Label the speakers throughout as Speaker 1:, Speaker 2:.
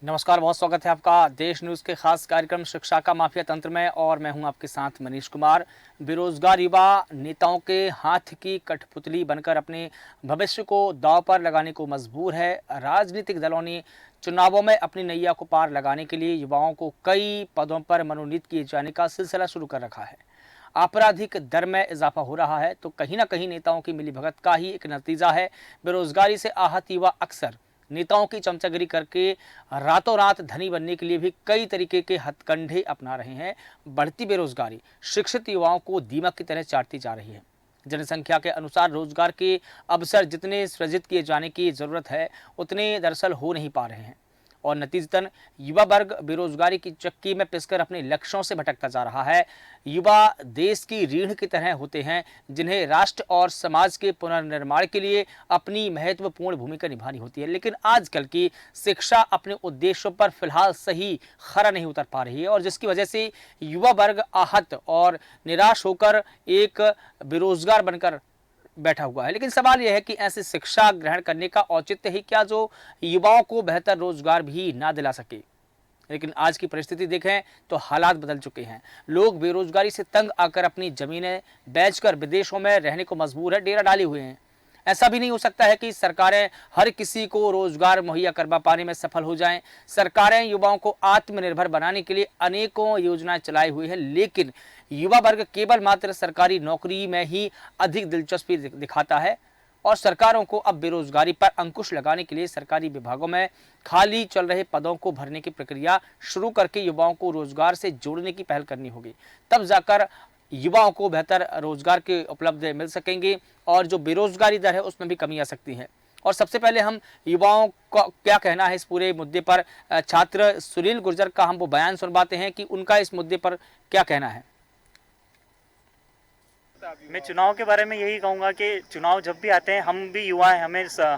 Speaker 1: नमस्कार, बहुत स्वागत है आपका देश न्यूज़ के खास कार्यक्रम शिक्षा का माफिया तंत्र में। और मैं हूं आपके साथ मनीष कुमार। बेरोजगार युवा नेताओं के हाथ की कठपुतली बनकर अपने भविष्य को दांव पर लगाने को मजबूर है। राजनीतिक दलों ने चुनावों में अपनी नैया को पार लगाने के लिए युवाओं को कई पदों पर मनोनीत किए जाने का सिलसिला शुरू कर रखा है। आपराधिक दर में इजाफा हो रहा है तो कहीं ना कहीं नेताओं की मिलीभगत का ही एक नतीजा है। बेरोजगारी से आहत युवा अक्सर नेताओं की चमचागिरी करके रातों रात धनी बनने के लिए भी कई तरीके के हथकंडे अपना रहे हैं। बढ़ती बेरोजगारी शिक्षित युवाओं को दीमक की तरह चाटती जा रही है। जनसंख्या के अनुसार रोजगार के अवसर जितने सृजित किए जाने की जरूरत है उतने दरअसल हो नहीं पा रहे हैं और नतीजतन युवा वर्ग बेरोजगारी की चक्की में पिसकर अपने लक्ष्यों से भटकता जा रहा है। युवा देश की रीढ़ की तरह होते हैं जिन्हें राष्ट्र और समाज के पुनर्निर्माण के लिए अपनी महत्वपूर्ण भूमिका निभानी होती है, लेकिन आजकल की शिक्षा अपने उद्देश्यों पर फिलहाल सही खरा नहीं उतर पा रही है और जिसकी वजह से युवा वर्ग आहत और निराश होकर एक बेरोजगार बनकर बैठा हुआ है। लेकिन सवाल यह है कि ऐसी शिक्षा ग्रहण करने का औचित्य ही क्या जो युवाओं को बेहतर रोजगार भी ना दिला सके। लेकिन आज की परिस्थिति देखें तो हालात बदल चुके हैं। लोग बेरोजगारी से तंग आकर अपनी जमीनें बेचकर विदेशों में रहने को मजबूर है, डेरा डाले हुए हैं। ऐसा भी नहीं हो सकता है कि सरकारें हर किसी को रोजगार मुहैया करवा पाने में सफल हो जाएं। सरकारें युवाओं को आत्मनिर्भर बनाने के लिए अनेकों योजनाएं चलाई हुई है, लेकिन युवा वर्ग केवल मात्र सरकारी नौकरी में ही अधिक दिलचस्पी दिखाता है और सरकारों को अब बेरोजगारी पर अंकुश लगाने के लिए सरकारी विभागों में खाली चल रहे पदों को भरने की प्रक्रिया शुरू करके युवाओं को रोजगार से जोड़ने की पहल करनी होगी। तब जाकर युवाओं को बेहतर रोजगार के उपलब्ध मिल सकेंगे और जो बेरोजगारी दर है उसमें भी कमी आ सकती है। और सबसे पहले हम युवाओं का क्या कहना है इस पूरे मुद्दे पर छात्र सुनील गुर्जर का हम वो बयान सुनवाते हैं कि उनका इस मुद्दे पर क्या कहना है।
Speaker 2: मैं चुनाव के बारे में यही कहूँगा कि चुनाव जब भी आते हैं, हम भी युवा हैं,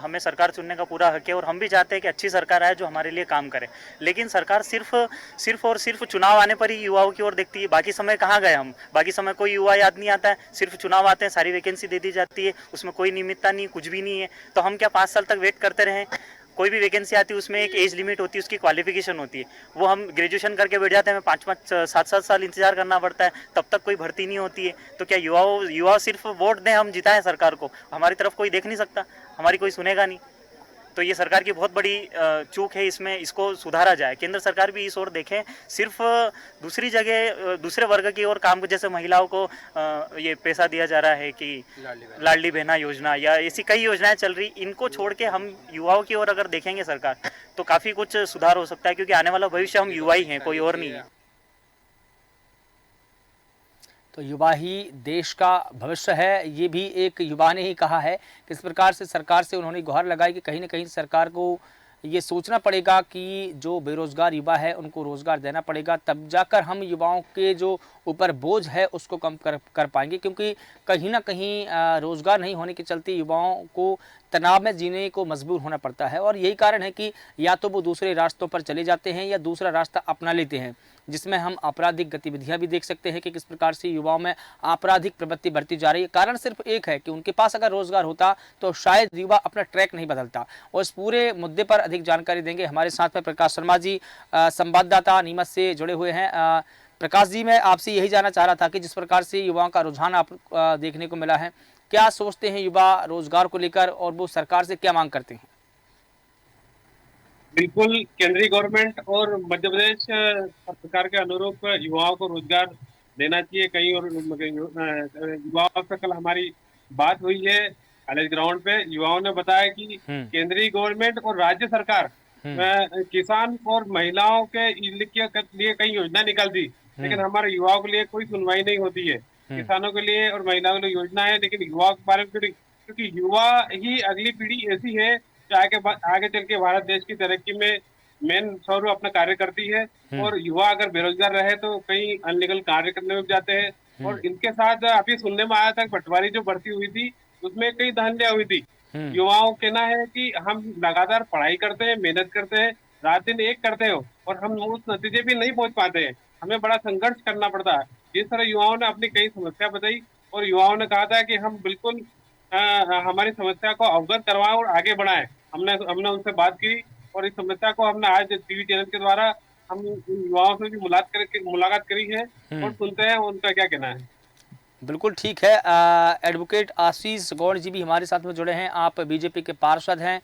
Speaker 2: हमें सरकार चुनने का पूरा हक है और हम भी चाहते हैं कि अच्छी सरकार आए जो हमारे लिए काम करे। लेकिन सरकार सिर्फ चुनाव आने पर ही युवाओं की ओर देखती है। बाकी समय कहाँ गए हम? बाकी समय कोई युवा याद नहीं आता है। सिर्फ चुनाव आते हैं, सारी वैकेंसी दे दी जाती है, उसमें कोई नियमितता नहीं, कुछ भी नहीं है। तो हम क्या 5 साल तक वेट करते रहें? कोई भी वैकेंसी आती है उसमें एक एज लिमिट होती है, उसकी क्वालिफिकेशन होती है। वो हम ग्रेजुएशन करके बैठ जाते हैं, हमें 5-5 7-7 साल इंतजार करना पड़ता है, तब तक कोई भर्ती नहीं होती है। तो क्या युवा सिर्फ वोट दें, हम जिताएं सरकार को, हमारी तरफ कोई देख नहीं सकता, हमारी कोई सुनेगा नहीं। तो ये सरकार की बहुत बड़ी चूक है, इसमें इसको सुधारा जाए। केंद्र सरकार भी इस ओर देखें। सिर्फ दूसरी जगह दूसरे वर्ग की ओर काम, जैसे महिलाओं को ये पैसा दिया जा रहा है कि लाडली बहना योजना या ऐसी कई योजनाएं चल रही, इनको छोड़ के हम युवाओं की ओर अगर देखेंगे सरकार, तो काफ़ी कुछ सुधार हो सकता है, क्योंकि आने वाला भविष्य हम युवा ही हैं, कोई और नहीं है।
Speaker 1: तो युवा ही देश का भविष्य है, ये भी एक युवा ने ही कहा है। किस प्रकार से सरकार से उन्होंने गुहार लगाई कि कहीं ना कहीं सरकार को ये सोचना पड़ेगा कि जो बेरोजगार युवा है उनको रोजगार देना पड़ेगा, तब जाकर हम युवाओं के जो ऊपर बोझ है उसको कम कर पाएंगे। क्योंकि कहीं ना कहीं रोजगार नहीं होने के चलते युवाओं को तनाव में जीने को मजबूर होना पड़ता है और यही कारण है कि या तो वो दूसरे रास्तों पर चले जाते हैं या दूसरा रास्ता अपना लेते हैं, जिसमें हम आपराधिक गतिविधियां भी देख सकते हैं कि किस प्रकार से युवाओं में आपराधिक प्रवृत्ति बढ़ती जा रही है। कारण सिर्फ एक है कि उनके पास अगर रोजगार होता तो शायद युवा अपना ट्रैक नहीं बदलता। और इस पूरे मुद्दे पर अधिक जानकारी देंगे हमारे साथ में प्रकाश शर्मा जी, संवाददाता नीमच से जुड़े हुए हैं। प्रकाश जी, मैं आपसे यही जानना चाह रहा था कि जिस प्रकार से युवाओं का रुझान आप देखने को मिला है, क्या सोचते हैं युवा रोजगार को लेकर और वो सरकार से क्या मांग करते हैं?
Speaker 3: बिल्कुल, केंद्रीय गवर्नमेंट और मध्य प्रदेश सरकार के अनुरूप युवाओं को रोजगार देना चाहिए। कहीं और युवाओं से कल हमारी बात हुई है कॉलेज ग्राउंड पे। युवाओं ने बताया कि केंद्रीय गवर्नमेंट और राज्य सरकार किसान और महिलाओं के लिए कई योजना निकालती, लेकिन हमारे युवाओं के लिए कोई सुनवाई नहीं होती है। किसानों के लिए और महिलाओं के लिए योजना है, लेकिन युवाओं के बारे में क्योंकि युवा ही अगली पीढ़ी ऐसी है जो आगे चल के भारत देश की तरक्की में मेन स्वरूप अपना कार्य करती है। और युवा अगर बेरोजगार रहे तो कई अनलीगल कार्य करने में जाते हैं। और इनके साथ अभी सुनने में आया था पटवारी जो भर्ती हुई थी उसमें कई धांधलियां हुई थी। युवाओं कहना है कि हम लगातार पढ़ाई करते हैं, मेहनत करते हैं, रात दिन एक करते हो और हम उस नतीजे भी नहीं पहुंच पाते हैं, हमें बड़ा संघर्ष करना पड़ता है। इस तरह युवाओं ने अपनी कई समस्या बताई और युवाओं ने कहा था कि हम बिल्कुल हमारी समस्या को अवगत करवाएं और आगे बढ़ाएं। हमने उनसे बात की और इस समस्या को हमने आज टीवी चैनल के द्वारा हम युवाओं से भी मुलाकात करी है और सुनते हैं उनका क्या कहना है।
Speaker 1: बिल्कुल ठीक है। एडवोकेट आशीष गौड़ जी भी हमारे साथ में जुड़े हैं। आप बीजेपी के पार्षद हैं,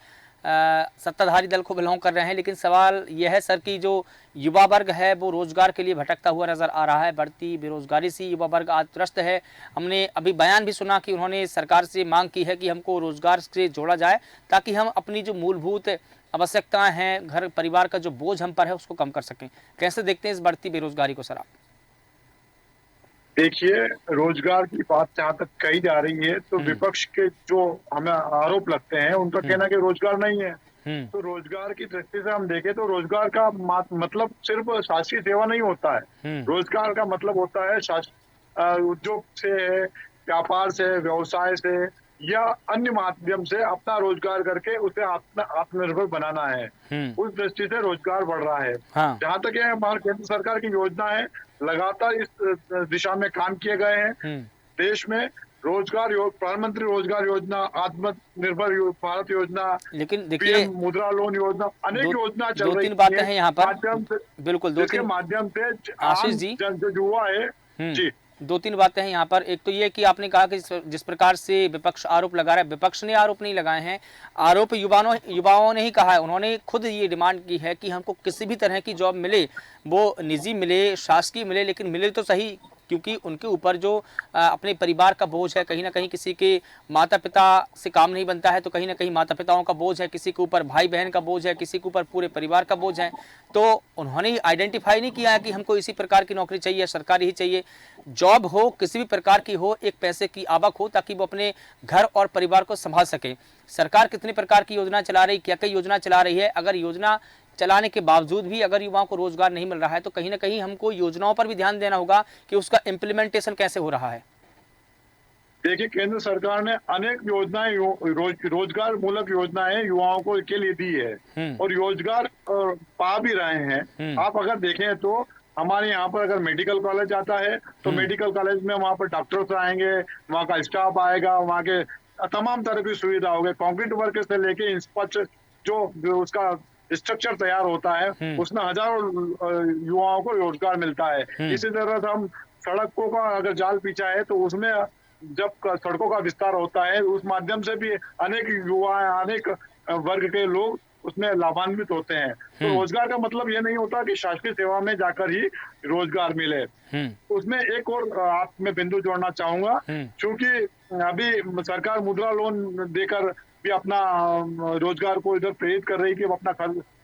Speaker 1: सत्ताधारी दल को बिलोंग कर रहे हैं, लेकिन सवाल यह है सर कि जो युवा वर्ग है वो रोजगार के लिए भटकता हुआ नजर आ रहा है। बढ़ती बेरोजगारी से युवा वर्ग आज त्रस्त है। हमने अभी बयान भी सुना कि उन्होंने सरकार से मांग की है कि हमको रोजगार से जोड़ा जाए ताकि हम अपनी जो मूलभूत आवश्यकताएं हैं, घर परिवार का जो बोझ हम पर है उसको कम कर सकें। कैसे देखते हैं इस बढ़ती बेरोजगारी को सर आप?
Speaker 4: देखिए, रोजगार की बात जहाँ तक कही जा रही है तो विपक्ष के जो हमें आरोप लगते हैं उनका कहना कि रोजगार नहीं है। तो रोजगार की दृष्टि से हम देखें तो रोजगार का मतलब सिर्फ शासकीय सेवा नहीं होता है। रोजगार का मतलब होता है उद्योग से, व्यापार से, व्यवसाय से या अन्य माध्यम से अपना रोजगार करके उसे आत्मनिर्भर बनाना है। उस दृष्टि से रोजगार बढ़ रहा है।
Speaker 1: हाँ।
Speaker 4: जहाँ तक ये हमारे केंद्र सरकार की योजना है, लगातार इस दिशा में काम किए गए हैं। देश में प्रधानमंत्री रोजगार योजना, आत्मनिर्भर भारत योजना,
Speaker 1: लेकिन देखिए
Speaker 4: मुद्रा लोन योजना, अनेक योजना चल रही है।
Speaker 1: 2-3 बातें हैं यहाँ पर,
Speaker 4: माध्यम से,
Speaker 1: बिल्कुल 2-3
Speaker 4: माध्यम से
Speaker 1: आशीष जी,
Speaker 4: जो युवा है जी,
Speaker 1: 2-3 बातें हैं यहाँ पर। एक तो ये कि आपने कहा कि जिस प्रकार से विपक्ष आरोप लगा रहा है, विपक्ष ने आरोप नहीं लगाए हैं, आरोप युवाओं ने ही कहा है। उन्होंने खुद ये डिमांड की है कि हमको किसी भी तरह की जॉब मिले, वो निजी मिले, शासकीय मिले, लेकिन मिले तो सही, क्योंकि उनके ऊपर जो अपने परिवार का बोझ है, कहीं ना कहीं किसी के माता पिता से काम नहीं बनता है तो कहीं ना कहीं माता पिताओं का बोझ है, किसी के ऊपर भाई बहन का बोझ है, किसी के ऊपर पूरे परिवार का बोझ है। तो उन्होंने आइडेंटिफाई नहीं किया है कि हमको इसी प्रकार की नौकरी चाहिए, सरकारी ही चाहिए, जॉब हो किसी भी प्रकार की हो, एक पैसे की आवक हो ताकि वो अपने घर और परिवार को संभाल सके। सरकार कितनी प्रकार की योजना चला रही, क्या क्या योजना चला रही है, अगर योजना चलाने के बावजूद भी अगर युवाओं को रोजगार नहीं मिल रहा है तो कहीं ना कहीं हमको योजनाओं पर भी ध्यान देना होगा कि उसका इम्प्लीमेंटेशन कैसे हो रहा है।
Speaker 4: देखिए, केंद्र सरकार ने अनेक योजनाएं रोजगार मूलक योजनाएं युवाओं को के लिए दी है और रोजगार पा भी रहे हैं। आप अगर देखें तो हमारे यहाँ पर अगर मेडिकल कॉलेज आता है तो मेडिकल कॉलेज में वहाँ पर डॉक्टर्स आएंगे, वहाँ का स्टाफ आएगा, वहाँ के तमाम तरह की सुविधा होगी। कंक्रीट वर्क से लेके इंफ्रास्ट्रक्चर जो उसका स्ट्रक्चर तैयार होता है उसमें हजारों युवाओं को रोजगार मिलता है। इसी तरह से हम सड़कों का अगर जाल बिछा है तो उसमें जब सड़कों का विस्तार होता है उस माध्यम से भी अनेक युवा, अनेक वर्ग के लोग उसमें लाभान्वित होते हैं। तो रोजगार का मतलब ये नहीं होता कि शासकीय सेवा में जाकर ही रोजगार मिले। उसमें एक और आप में बिंदु जोड़ना चाहूंगा, क्योंकि अभी सरकार मुद्रा लोन देकर भी अपना रोजगार को इधर प्रेरित कर रही है कि वो अपना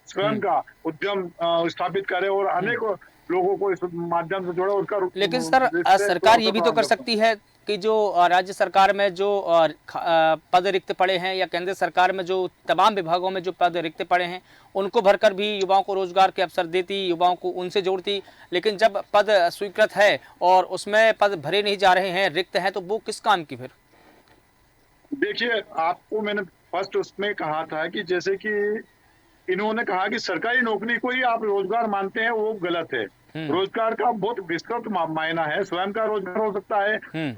Speaker 4: स्वयं का उद्यम स्थापित करे और अनेक लोगों को इस माध्यम से जोड़े। उसका
Speaker 1: लेकिन सर सरकार ये भी तो कर सकती है कि जो राज्य सरकार में जो पद रिक्त पड़े हैं या केंद्र सरकार में जो तमाम विभागों में जो पद रिक्त पड़े हैं उनको भरकर भी युवाओं को रोजगार के अवसर देती, युवाओं को उनसे जोड़ती। लेकिन जब पद स्वीकृत है और उसमें पद भरे नहीं जा रहे हैं, रिक्त हैं, तो वो किस काम की फिर?
Speaker 4: देखिए, आपको मैंने फर्स्ट उसमें कहा था कि जैसे कि इन्होंने कहा कि सरकारी नौकरी को ही आप रोजगार मानते हैं, वो गलत है। रोजगार का बहुत विस्तृत मायना है। स्वयं का रोजगार हो सकता है,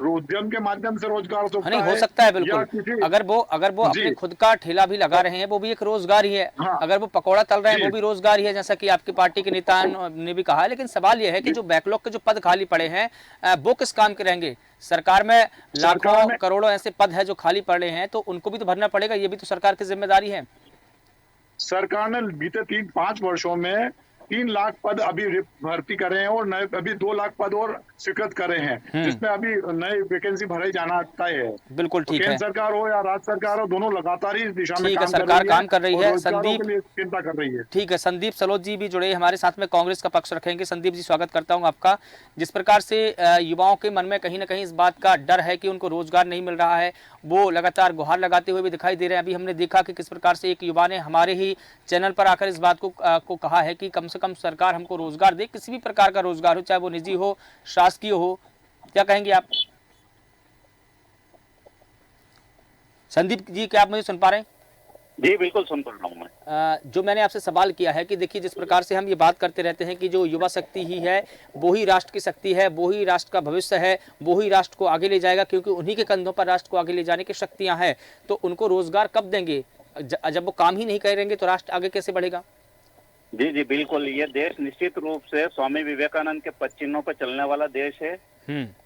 Speaker 4: उद्यम के माध्यम से रोजगार
Speaker 1: हो सकता है बिल्कुल। अगर वो अपने खुद का ठेला भी लगा रहे हैं वो भी एक रोजगार ही है। हाँ। अगर वो पकौड़ा तल रहे हैं वो भी रोजगार ही है, जैसा कि आपकी पार्टी के नेता ने भी कहा है। लेकिन सवाल यह है कि जो बैकलॉग के जो पद खाली पड़े हैं वो किस काम के रहेंगे? सरकार में लाखों करोड़ों ऐसे पद है जो खाली पड़े हैं, तो उनको भी तो भरना पड़ेगा। ये भी तो सरकार की जिम्मेदारी है।
Speaker 4: सरकार ने बीते 3-5 वर्षों में 3 लाख पद अभी भर्ती करे हैं और नए अभी 2 लाख पद और स्वीकृत करे हैं, जिसमें अभी नई वैकेंसी भरे जाना तय है।
Speaker 1: बिल्कुल ठीक है।
Speaker 4: केंद्र सरकार हो या राज्य सरकार हो, दोनों लगातार ही इस दिशा में
Speaker 1: सरकार काम कर रही है। संदीप
Speaker 4: चिंता कर रही है।
Speaker 1: ठीक है, संदीप सलोच जी भी जुड़े हमारे साथ में, कांग्रेस का पक्ष रखेंगे। संदीप जी, स्वागत करता हूं आपका। जिस प्रकार से युवाओं के मन में कहीं ना कहीं इस बात का डर है कि उनको रोजगार नहीं मिल रहा है, वो लगातार गुहार लगाते हुए भी दिखाई दे रहे हैं। अभी हमने देखा कि किस प्रकार से एक युवा ने हमारे ही चैनल पर आकर इस बात को कहा है कि कम से कम सरकार हमको रोजगार दे, किसी भी प्रकार का रोजगार हो, चाहे वो निजी हो, शासकीय हो। क्या कहेंगे आप? संदीप जी, क्या आप मुझे सुन पा रहे हैं?
Speaker 5: जी बिल्कुल सुन पा रहा हूं मैं।
Speaker 1: जो मैंने आपसे सवाल किया है कि देखिए, जिस प्रकार से हम ये बात करते रहते हैं कि जो युवा शक्ति ही है वो ही राष्ट्र की शक्ति है, वो ही राष्ट्र का भविष्य है, वो ही राष्ट्र को आगे ले जाएगा, क्योंकि उन्हीं के कंधों पर राष्ट्र को आगे ले जाने की शक्तियां हैं। तो उनको रोजगार कब देंगे? जब वो काम ही नहीं करेंगे तो राष्ट्र आगे कैसे बढ़ेगा?
Speaker 5: जी जी बिल्कुल, ये देश निश्चित रूप से स्वामी विवेकानंद के पद पर चलने वाला देश है।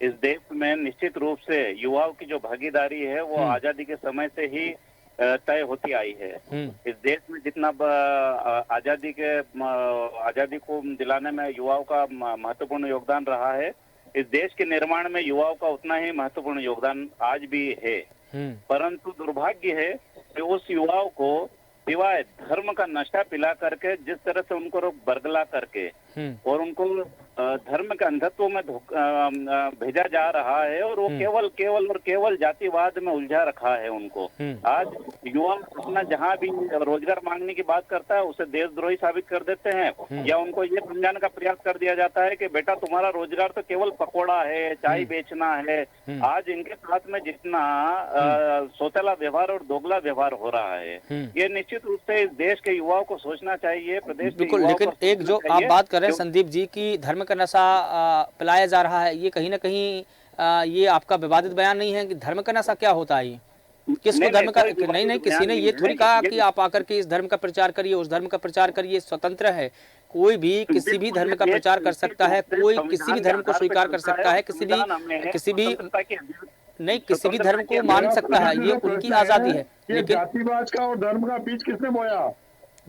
Speaker 5: इस देश में निश्चित रूप से युवाओं की जो भागीदारी है वो आजादी के समय से ही तय होती आई है। इस देश में जितना आजादी को दिलाने में युवाओं का महत्वपूर्ण योगदान रहा है, इस देश के निर्माण में युवाओं का उतना ही महत्वपूर्ण योगदान आज भी है। परंतु दुर्भाग्य है कि उस युवाओं को सिवाय धर्म का नशा पिला करके, जिस तरह से उनको बरगला करके और उनको धर्म के अंधत्व में भेजा जा रहा है और वो केवल जातिवाद में उलझा रखा है उनको। आज युवा अपना जहाँ भी रोजगार मांगने की बात करता है उसे देशद्रोही साबित कर देते हैं, या उनको ये समझाने का प्रयास कर दिया जाता है कि बेटा तुम्हारा रोजगार तो केवल पकौड़ा है, चाय बेचना है। आज इनके साथ में जितना सौतेला व्यवहार और दोगला व्यवहार हो रहा है, ये निश्चित रूप से इस देश के युवाओं को सोचना चाहिए। प्रदेश
Speaker 1: बिल्कुल, लेकिन एक जो आप बात कर रहे हैं संदीप जी की धर्म का नशा पिलाया जा रहा है, ये कहीं ना कहीं ये आपका विवादित बयान नहीं है कि धर्म का नशा क्या होता है? किसको धर्म का नहीं, किसी ने ये थोड़ी कहा कि आप आकर के इस धर्म का प्रचार करिए, उस धर्म का प्रचार करिए। स्वतंत्र है, कोई भी किसी भी धर्म का प्रचार कर सकता है, कोई किसी भी धर्म को स्वीकार कर सकता है, किसी भी धर्म को मान सकता है, ये उनकी आजादी है। लेकिन
Speaker 4: जातिवाद का और धर्म का बीच किसने बोया?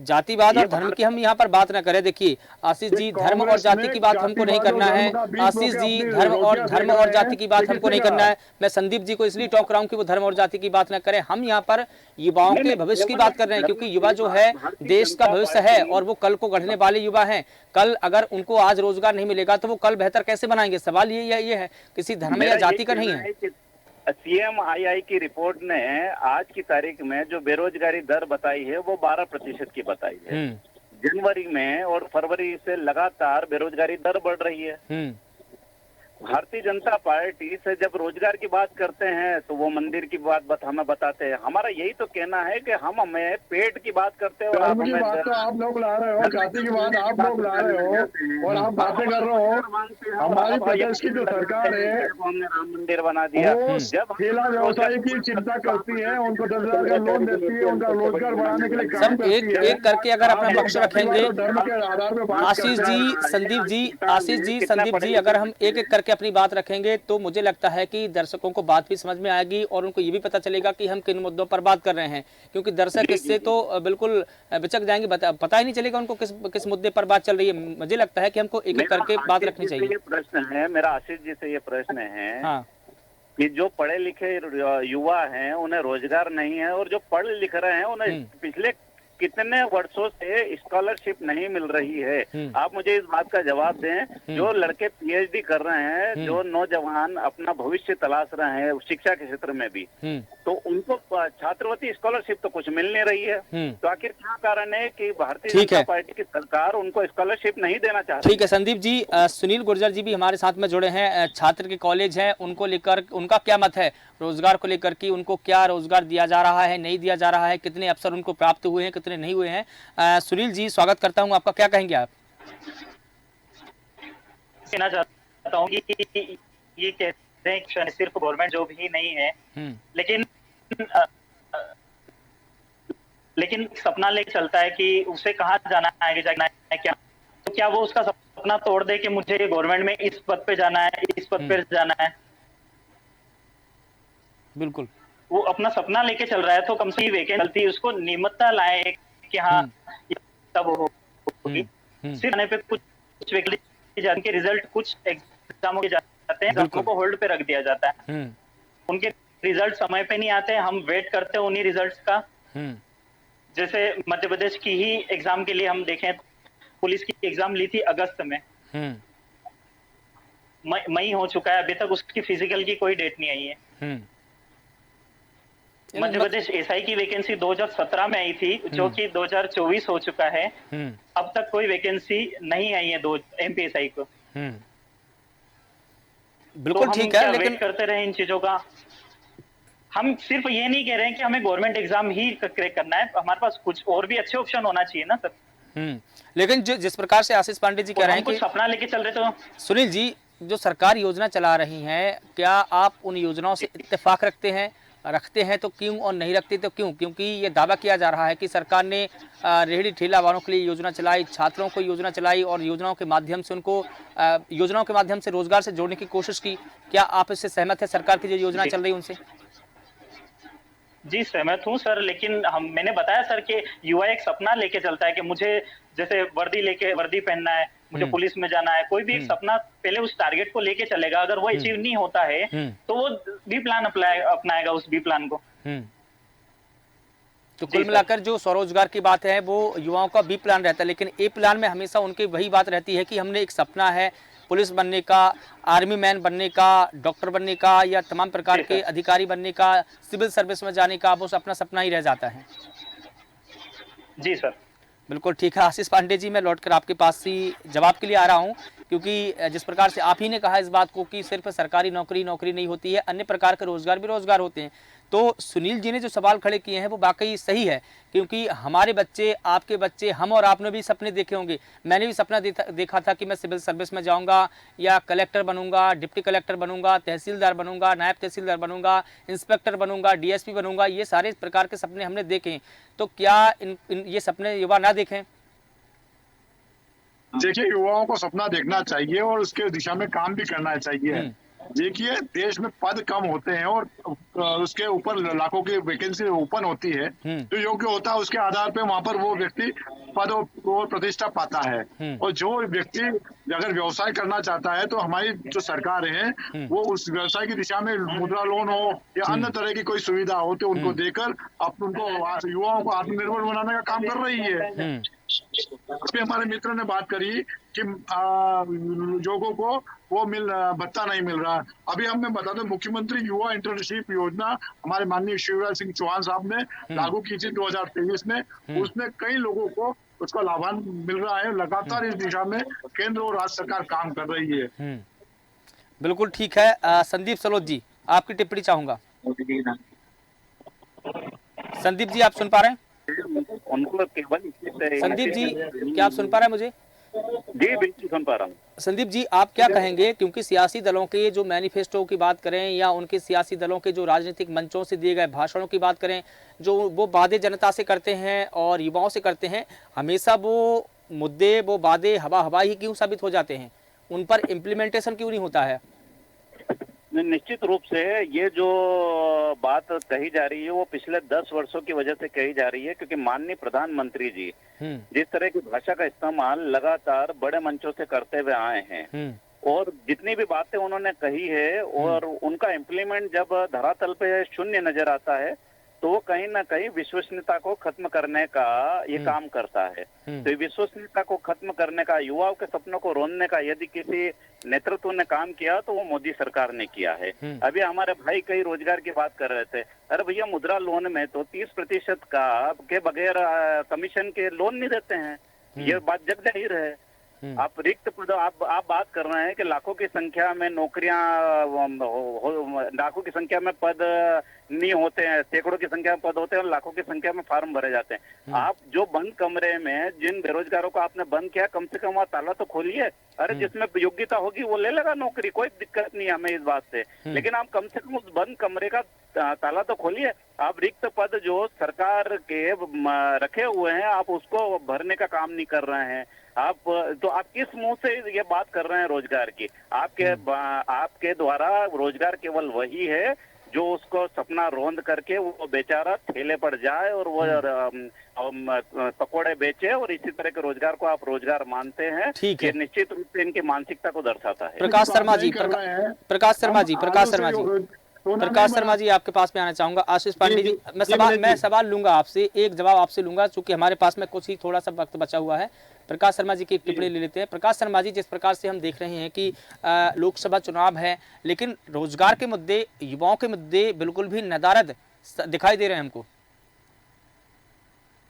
Speaker 1: जातिवाद और धर्म की हम यहाँ पर बात न करें। देखिए आशीष जी, धर्म और जाति की बात हमको नहीं करना है। आशीष जी, धर्म और जाति की बात हमको नहीं करना है। मैं संदीप जी को इसलिए टोक रहा हूँ कि वो धर्म और जाति की बात न करें। हम यहाँ पर युवाओं के भविष्य की बात कर रहे हैं, क्योंकि युवा जो है देश का भविष्य है और वो कल को गढ़ने वाले युवा हैं। कल अगर उनको आज रोजगार नहीं मिलेगा तो वो कल बेहतर कैसे बनाएंगे? सवाल ये है, किसी धर्म या जाति का नहीं है।
Speaker 5: CMII की रिपोर्ट ने आज की तारीख में जो बेरोजगारी दर बताई है वो 12% की बताई है। जनवरी में और फरवरी से लगातार बेरोजगारी दर बढ़ रही है। भारतीय जनता पार्टी से जब रोजगार की बात करते हैं तो वो मंदिर की बात हमें बताते हैं। हमारा यही तो कहना है कि हम हमें पेट की बात करते हैं और
Speaker 4: आप हमें बात तो आप लोग ला रहे हो, जाति की बात आप लोग ला रहे हो और आप बातें कर रहे हो। हमारी प्रदेश की जो सरकार है
Speaker 5: हमने राम मंदिर बना दिया।
Speaker 4: जब ठेला व्यवसायी की चिंता करती है, उनको 10,000 का लोन देती है, उनका रोजगार बढ़ाने के लिए काम करती है।
Speaker 1: एक करके अगर अपना पक्ष रखेंगे
Speaker 4: धर्म के आधार पर
Speaker 1: आशीष जी, संदीप जी, अगर हम एक एक करके अपनी बात रखेंगे तो मुझे लगता है कि दर्शकों को बात भी समझ में आएगी और उनको ये भी पता चलेगा कि हम किन मुद्दों पर बात कर रहे हैं। क्योंकि दर्शक इससे तो बिल्कुल बिचक जाएंगे, पता ही नहीं चलेगा उनको किस मुद्दे पर बात चल रही है। मुझे लगता है कि हमको एक एक करके बात रखनी चाहिए।
Speaker 5: ये प्रश्न है मेरा, आशीष जी से ये प्रश्न है कि जो पढ़े लिखे युवा हैं उन्हें रोजगार नहीं है, और जो पढ़ लिख रहे हैं उन्हें पिछले कितने वर्षों से स्कॉलरशिप नहीं मिल रही है। आप मुझे इस बात का जवाब दें। जो लड़के PhD कर रहे हैं, जो नौजवान अपना भविष्य तलाश रहे हैं शिक्षा के क्षेत्र में भी, तो उनको छात्रवृत्ति स्कॉलरशिप तो कुछ मिल नहीं रही है। तो आखिर क्या कारण है कि भारतीय जनता पार्टी की सरकार उनको स्कॉलरशिप नहीं देना चाहती?
Speaker 1: ठीक है संदीप जी, सुनील गुर्जर जी भी हमारे साथ में जुड़े हैं, छात्र के कॉलेज हैं, उनको लेकर उनका क्या मत है रोजगार को लेकर कि उनको क्या रोजगार दिया जा रहा है, नहीं दिया जा रहा है, कितने अवसर उनको प्राप्त हुए हैं, कितने नहीं हुए हैं? सुनील जी, स्वागत करता हूं आपका, क्या कहेंगे आप?
Speaker 2: कहना चाहता हूं कि ये कहते हैं कि सिर्फ गवर्नमेंट जॉब ही नहीं है, लेकिन सपना लेके चलता है कि उसे कहाँ जाना है, आगे जाना है क्या, तो क्या वो उसका सपना तोड़ दे कि मुझे गवर्नमेंट में इस पद पे जाना है, इस पद पे जाना है?
Speaker 1: बिल्कुल,
Speaker 2: वो अपना सपना लेके चल रहा है तो कम से कम वैकेंसी उसको नियमितता लाए कि हाँ तब होगी। सिर्फ आने पे कुछ वैकेंसी जाने के रिजल्ट कुछ एग्जामों के जाते हैं, एग्जामों को होल्ड पे रख दिया जाता है। उनके रिजल्ट समय पे नहीं आते, हम वेट करते हैं उन्हीं रिजल्ट्स का। जैसे मध्य प्रदेश की ही एग्जाम के लिए हम देखें, पुलिस की एग्जाम ली थी अगस्त में, मई हो चुका है, अभी तक उसकी फिजिकल की कोई डेट नहीं आई है। मध्य प्रदेश SI की वैकेंसी 2017 में आई थी, जो कि 2024 हो चुका है, अब तक कोई वैकेंसी नहीं आई है MP SI को।
Speaker 1: बिल्कुल ठीक है, लेकिन
Speaker 2: करते रहे इन चीजों का। हम सिर्फ ये नहीं कह रहे हैं कि हमें गवर्नमेंट एग्जाम ही क्रैक करना है, हमारे पास कुछ और भी अच्छे ऑप्शन होना चाहिए ना सर।
Speaker 1: लेकिन जिस प्रकार से आशीष पांडे जी कह रहे हैं कि
Speaker 2: सपना लेके चल रहे, तो
Speaker 1: सुनील जी, जो सरकार योजना चला रही है, क्या आप उन योजनाओं से इत्तेफाक रखते हैं? रखते हैं तो क्यों और नहीं रखते तो क्यों? क्योंकि ये दावा किया जा रहा है कि सरकार ने रेहड़ी ठेला वालों के लिए योजना चलाई, छात्रों को योजना चलाई और योजनाओं के माध्यम से उनको योजनाओं के माध्यम से रोजगार से जोड़ने की कोशिश की। क्या आप इससे सहमत हैं, सरकार की जो योजना चल रही है उनसे?
Speaker 2: जी, सहमत हूँ सर, लेकिन मैंने बताया सर कि युवा एक सपना लेके चलता है कि मुझे जैसे वर्दी पहनना है, मुझे पुलिस में जाना है, कोई भी एक सपना पहले उस टारगेट को लेके चलेगा। अगर वो अचीव नहीं होता है तो वो बी प्लान अपनाएगा उस बी प्लान को।
Speaker 1: तो कुल मिलाकर जो स्वरोजगार की बात है वो युवाओं का बी प्लान रहता है, लेकिन ए प्लान में हमेशा उनकी वही बात रहती है कि हमने एक सपना है पुलिस बनने का, आर्मी मैन बनने का, डॉक्टर बनने का या तमाम प्रकार के अधिकारी बनने का, सिविल सर्विस में जाने का, वो अपना सपना ही रह जाता है।
Speaker 2: जी सर,
Speaker 1: बिल्कुल ठीक है। आशीष पांडे जी, मैं लौटकर आपके पास ही जवाब के लिए आ रहा हूं, क्योंकि जिस प्रकार से आप ही ने कहा इस बात को कि सिर्फ सरकारी नौकरी नहीं होती है, अन्य प्रकार के रोजगार भी रोजगार होते हैं। तो सुनील जी ने जो सवाल खड़े किए हैं वो वाकई सही है, क्योंकि हमारे बच्चे, आपके बच्चे, हम और आपने भी सपने देखे होंगे। मैंने भी सपना देखा था कि मैं सिविल सर्विस में जाऊंगा या कलेक्टर बनूंगा, डिप्टी कलेक्टर बनूंगा, तहसीलदार बनूंगा, नायब तहसीलदार बनूंगा, इंस्पेक्टर बनूंगा, डीएसपी बनूंगा। ये सारे प्रकार के सपने हमने देखे। तो क्या ये सपने युवा ना देखें?
Speaker 4: देखिए, युवाओं को सपना देखना चाहिए और उसके दिशा में काम भी करना चाहिए। देखिए, देश में पद कम होते हैं और उसके ऊपर लाखों की वैकेंसी ओपन होती है, जो योग्य होता है उसके आधार पे वहां पर वो व्यक्ति पद और प्रतिष्ठा पाता है। और जो व्यक्ति अगर व्यवसाय करना चाहता है तो हमारी जो सरकार है वो उस व्यवसाय की दिशा में मुद्रा लोन हो या अन्य तरह की कोई सुविधा हो तो उनको देकर उनको युवाओं को आत्मनिर्भर बनाने का काम कर रही है। इसमें हमारे मित्र ने बात करी कि लोगों को वो भत्ता नहीं मिल रहा। अभी मैं बता दूं, मुख्यमंत्री युवा इंटर्नशिप योजना हमारे माननीय शिवराज सिंह चौहान साहब ने लागू की थी 2023 में। उसमें कई लोगों को उसका लाभांश मिल रहा है। लगातार इस दिशा में केंद्र और राज्य सरकार काम कर रही है।
Speaker 1: बिल्कुल ठीक है। संदीप सलोच जी, आपकी टिप्पणी चाहूंगा। संदीप जी, आप सुन पा रहे हैं?
Speaker 5: उनको केवल
Speaker 1: संदीप जी, क्या आप सुन पा रहे हैं मुझे?
Speaker 5: जी बिल्कुल सुन पा रहा हूँ।
Speaker 1: संदीप जी, आप क्या कहेंगे, क्योंकि सियासी दलों के जो मैनिफेस्टो की बात करें या उनके सियासी दलों के जो राजनीतिक मंचों से दिए गए भाषणों की बात करें, जो वो वादे जनता से करते हैं और युवाओं से करते हैं, हमेशा वो मुद्दे, वो वादे हवा ही क्यों साबित हो जाते हैं? उन पर इम्प्लीमेंटेशन क्यों नहीं होता है?
Speaker 5: निश्चित रूप से ये जो बात कही जा रही है वो पिछले 10 वर्षों की वजह से कही जा रही है, क्योंकि माननीय प्रधानमंत्री जी जिस तरह की भाषा का इस्तेमाल लगातार बड़े मंचों से करते हुए आए हैं और जितनी भी बातें उन्होंने कही है और उनका इम्प्लीमेंट जब धरातल पे शून्य नजर आता है तो वो कहीं ना कहीं विश्वसनीयता को खत्म करने का ये काम करता है। तो विश्वसनीयता को खत्म करने का, युवाओं के सपनों को रोनने का यदि किसी नेतृत्व ने काम किया तो वो मोदी सरकार ने किया है। अभी हमारे भाई कई रोजगार की बात कर रहे थे। अरे भैया, मुद्रा लोन में तो 30% के बगैर कमीशन के लोन नहीं देते हैं। ये बात जग जाहिर है। आप रिक्त पद, आप बात कर रहे हैं कि लाखों की संख्या में नौकरियां, लाखों की संख्या में पद नहीं होते हैं, सैकड़ों की संख्या में पद होते हैं और लाखों की संख्या में फार्म भरे जाते हैं। आप जो बंद कमरे में जिन बेरोजगारों को आपने बंद किया, कम से कम वहाँ ताला तो खोलिए। अरे जिसमें योग्यता होगी वो ले लेगा नौकरी, कोई दिक्कत नहीं है हमें इस बात से, लेकिन आप कम से कम उस बंद कमरे का ताला तो खोलिए। आप रिक्त पद जो सरकार के रखे हुए हैं आप उसको भरने का काम नहीं कर रहे हैं। आप किस मुंह से ये बात कर रहे हैं रोजगार की? आपके द्वारा रोजगार केवल वही है जो उसको सपना रोंद करके वो बेचारा ठेले पर जाए और वो पकोड़े बेचे और इसी तरह के रोजगार को आप रोजगार मानते हैं। ये निश्चित रूप से इनकी मानसिकता को दर्शाता है।
Speaker 1: प्रकाश शर्मा जी, आपके पास में आना चाहूंगा। आशीष पांडे जी, मैं सवाल लूंगा आपसे, एक जवाब आपसे लूंगा, चूंकि हमारे पास में कुछ ही थोड़ा सा वक्त बचा हुआ है। प्रकाश शर्मा जी की एक टिप्पणी ले लेते हैं। प्रकाश शर्मा जी, जिस प्रकार से हम देख रहे हैं कि लोकसभा चुनाव है, लेकिन रोजगार के मुद्दे, युवाओं के मुद्दे बिल्कुल भी नदारद दिखाई दे रहे हैं हमको।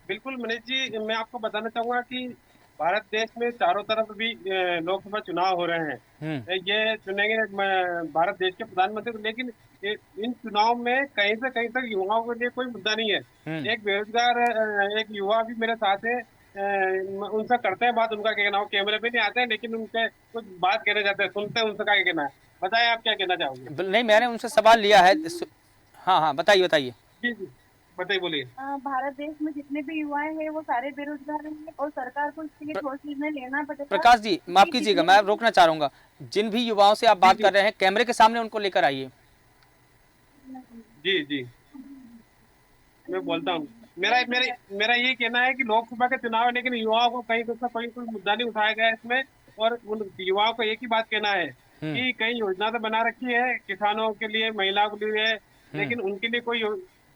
Speaker 3: बिल्कुल मनीष जी, मैं आपको बताना चाहूंगा कि भारत देश में चारों तरफ भी लोकसभा चुनाव हो रहे हैं। ये चुनेंगे भारत देश के प्रधानमंत्री को, लेकिन इन चुनाव में कहीं से कहीं तक युवाओं के लिए कोई मुद्दा नहीं है। एक बेरोजगार एक युवा भी मेरे साथ है, उनसे करते हैं बात, उनका कहना, वो कैमरे पे नहीं आते हैं लेकिन उनसे कुछ बात कहना चाहते हैं, सुनते हैं उनसे क्या कहना है। बताएं आप क्या कहना चाहोगे?
Speaker 1: नहीं, मैंने उनसे सवाल लिया है। हाँ हाँ, बताइए बताइए।
Speaker 3: जी जी, बताइए, बोलिए।
Speaker 6: भारत देश में जितने भी युवा हैं वो सारे बेरोजगार हैं और सरकार को इसके लिए ठोस निर्णय लेना पड़ेगा।
Speaker 1: प्रकाश जी माफ कीजिएगा, मैं रोकना चाह रहा हूँ। जिन भी युवाओं से आप बात कर रहे हैं, कैमरे के सामने उनको लेकर आइए।
Speaker 3: जी जी, मैं बोलता हूँ। मेरा मेरा मेरा ये कहना है कि लोकसभा के चुनाव है, लेकिन युवाओं को कहीं कोई मुद्दा नहीं उठाया गया है इसमें। और उन युवाओं को एक ही बात कहना है कि कई योजना तो बना रखी है किसानों के लिए, महिलाओं के लिए, लेकिन उनके लिए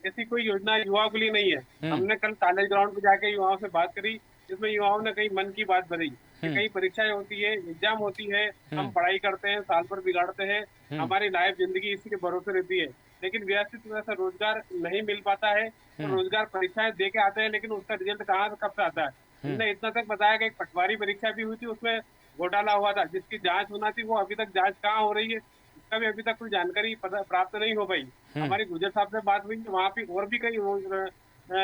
Speaker 3: ऐसी कोई योजना युवाओं के लिए नहीं है। हमने कल कॉलेज ग्राउंड पे जाके युवाओं से बात करी, जिसमें युवाओं ने कई मन की बात बताई कि कई परीक्षाएं होती है, एग्जाम होती है, हम पढ़ाई करते हैं, साल भर बिगाड़ते हैं, हमारी लाइफ जिंदगी इसी के भरोसे रहती है, लेकिन व्यवस्थित तरह से रोजगार नहीं मिल पाता है। तो रोजगार परीक्षाएं दे के आते हैं, लेकिन उसका रिजल्ट कहाँ से कब से आता है। हमने इतना तक बताया कि एक पटवारी परीक्षा भी हुई थी, उसमें घोटाला हुआ था, जिसकी जांच होना थी वो अभी तक जांच कहाँ हो रही है, उसका भी अभी तक कोई जानकारी प्राप्त नहीं हो पाई। हमारी गुजर साहब से बात हुई, वहाँ पे और भी कई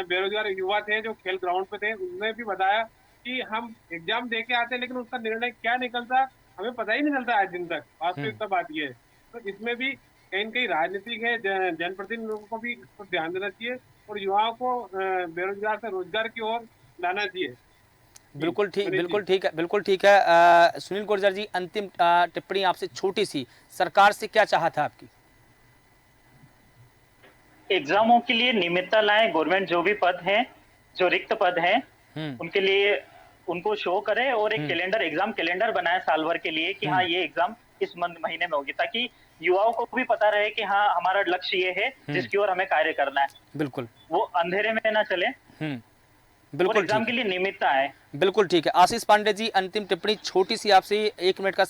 Speaker 3: बेरोजगार युवा थे जो खेल ग्राउंड पे थे, उन्होंने भी बताया कि हम एग्जाम दे के आते हैं, लेकिन उसका निर्णय क्या निकलता हमें पता ही नहीं चलता आज दिन तक। वास्तविकता बात ये है। तो इसमें भी कहीं न कहीं राजनीतिक है, जनप्रतिनिधियों को भी इस पर ध्यान देना चाहिए और युवाओं को बेरोजगार से रोजगार की ओर लाना चाहिए।
Speaker 1: बिल्कुल ठीक, बिल्कुल ठीक है, बिल्कुल ठीक है। सुनील गुर्जर जी, अंतिम टिप्पणी आपसे छोटी सी, सरकार से क्या चाहत है आपकी?
Speaker 2: एग्जामों के लिए नियमितता लाएं, गवर्नमेंट जो भी पद हैं, जो रिक्त पद हैं, उनके लिए उनको शो करे और एक कैलेंडर, एग्जाम कैलेंडर बनाए साल भर के लिए कि हाँ ये एग्जाम इस महीने में होगी, ताकि युवाओं को भी पता रहे कि हाँ हमारा लक्ष्य ये है जिसकी ओर हमें कार्य करना है।
Speaker 1: बिल्कुल,
Speaker 2: वो अंधेरे में ना चले,
Speaker 1: बिल्कुल
Speaker 2: एग्जाम के लिए नियमितता है।
Speaker 1: बिल्कुल ठीक है। आशीष पांडे जी, अंतिम टिप्पणी छोटी सी आपसे, 1 मिनट का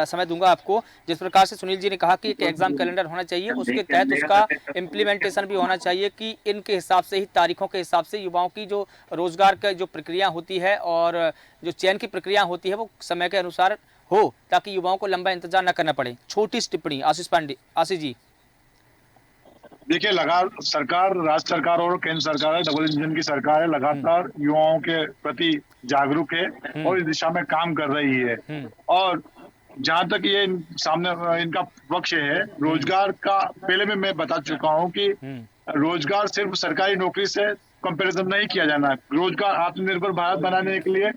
Speaker 1: समय दूंगा आपको। जिस प्रकार से सुनील जी ने कहा कि एक एग्जाम कैलेंडर होना चाहिए, उसके तहत उसका इम्प्लीमेंटेशन भी होना चाहिए कि इनके हिसाब से ही, तारीखों के हिसाब से युवाओं की जो रोजगार का जो प्रक्रिया होती है और जो चयन की प्रक्रिया होती है वो समय के अनुसार हो, ताकि युवाओं को लंबा इंतजार न करना पड़े। छोटी सी टिप्पणी आशीष पांडे। आशीष जी,
Speaker 4: देखिए, सरकार, राज्य सरकार और केंद्र सरकार है, डबल इंजन की सरकार है, लगातार युवाओं के प्रति जागरूक है और इस दिशा में काम कर रही है। और जहां तक ये सामने इनका पक्ष है, रोजगार का पहले में मैं बता चुका हूं कि रोजगार सिर्फ सरकारी नौकरी से कंपैरिजन नहीं किया जाना है। रोजगार आत्मनिर्भर भारत बनाने के लिए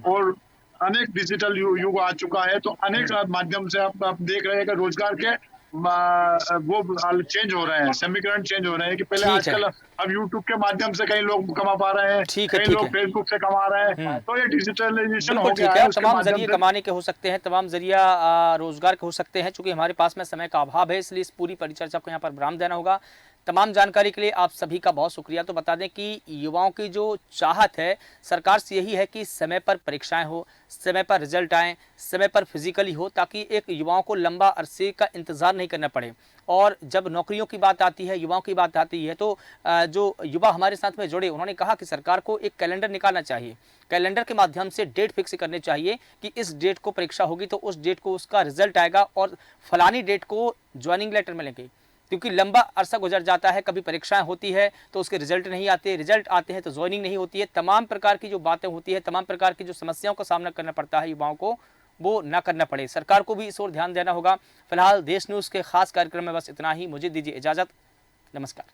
Speaker 4: और अनेक डिजिटल युग आ चुका है, तो अनेक माध्यम से आप देख रहे हैं कि रोजगार के वो चेंज हो रहे हैं, समीकरण चेंज हो रहे हैं कि पहले आजकल अब यूट्यूब के माध्यम से कई लोग कमा पा रहे हैं, कई लोग फेसबुक से कमा रहे हैं, तो ये डिजिटलाइजेशन हो गया है।
Speaker 1: तमाम जरिए कमाने के हो सकते हैं, तमाम जरिया रोजगार के हो सकते हैं। चूंकि हमारे पास में समय का अभाव है, इसलिए इस पूरी परिचर्चा को यहाँ पर विराम देना होगा। तमाम जानकारी के लिए आप सभी का बहुत शुक्रिया। तो बता दें कि युवाओं की जो चाहत है सरकार से यही है कि समय पर परीक्षाएं हो, समय पर रिजल्ट आए, समय पर फिजिकली हो, ताकि एक युवाओं को लंबा अरसे का इंतजार नहीं करना पड़े। और जब नौकरियों की बात आती है, युवाओं की बात आती है, तो जो युवा हमारे साथ में जुड़े, उन्होंने कहा कि सरकार को एक कैलेंडर निकालना चाहिए। कैलेंडर के माध्यम से डेट फिक्स करनी चाहिए कि इस डेट को परीक्षा होगी तो उस डेट को उसका रिजल्ट आएगा और फलानी डेट को ज्वाइनिंग लेटर मिलेंगे। क्योंकि लंबा अरसा गुजर जाता है, कभी परीक्षाएं होती है तो उसके रिजल्ट नहीं आते, रिजल्ट आते हैं तो ज्वाइनिंग नहीं होती है। तमाम प्रकार की जो बातें होती है, तमाम प्रकार की जो समस्याओं का सामना करना पड़ता है युवाओं को, वो ना करना पड़े। सरकार को भी इस ओर ध्यान देना होगा। फिलहाल देश न्यूज़ के खास कार्यक्रम में बस इतना ही। मुझे दीजिए इजाज़त। नमस्कार।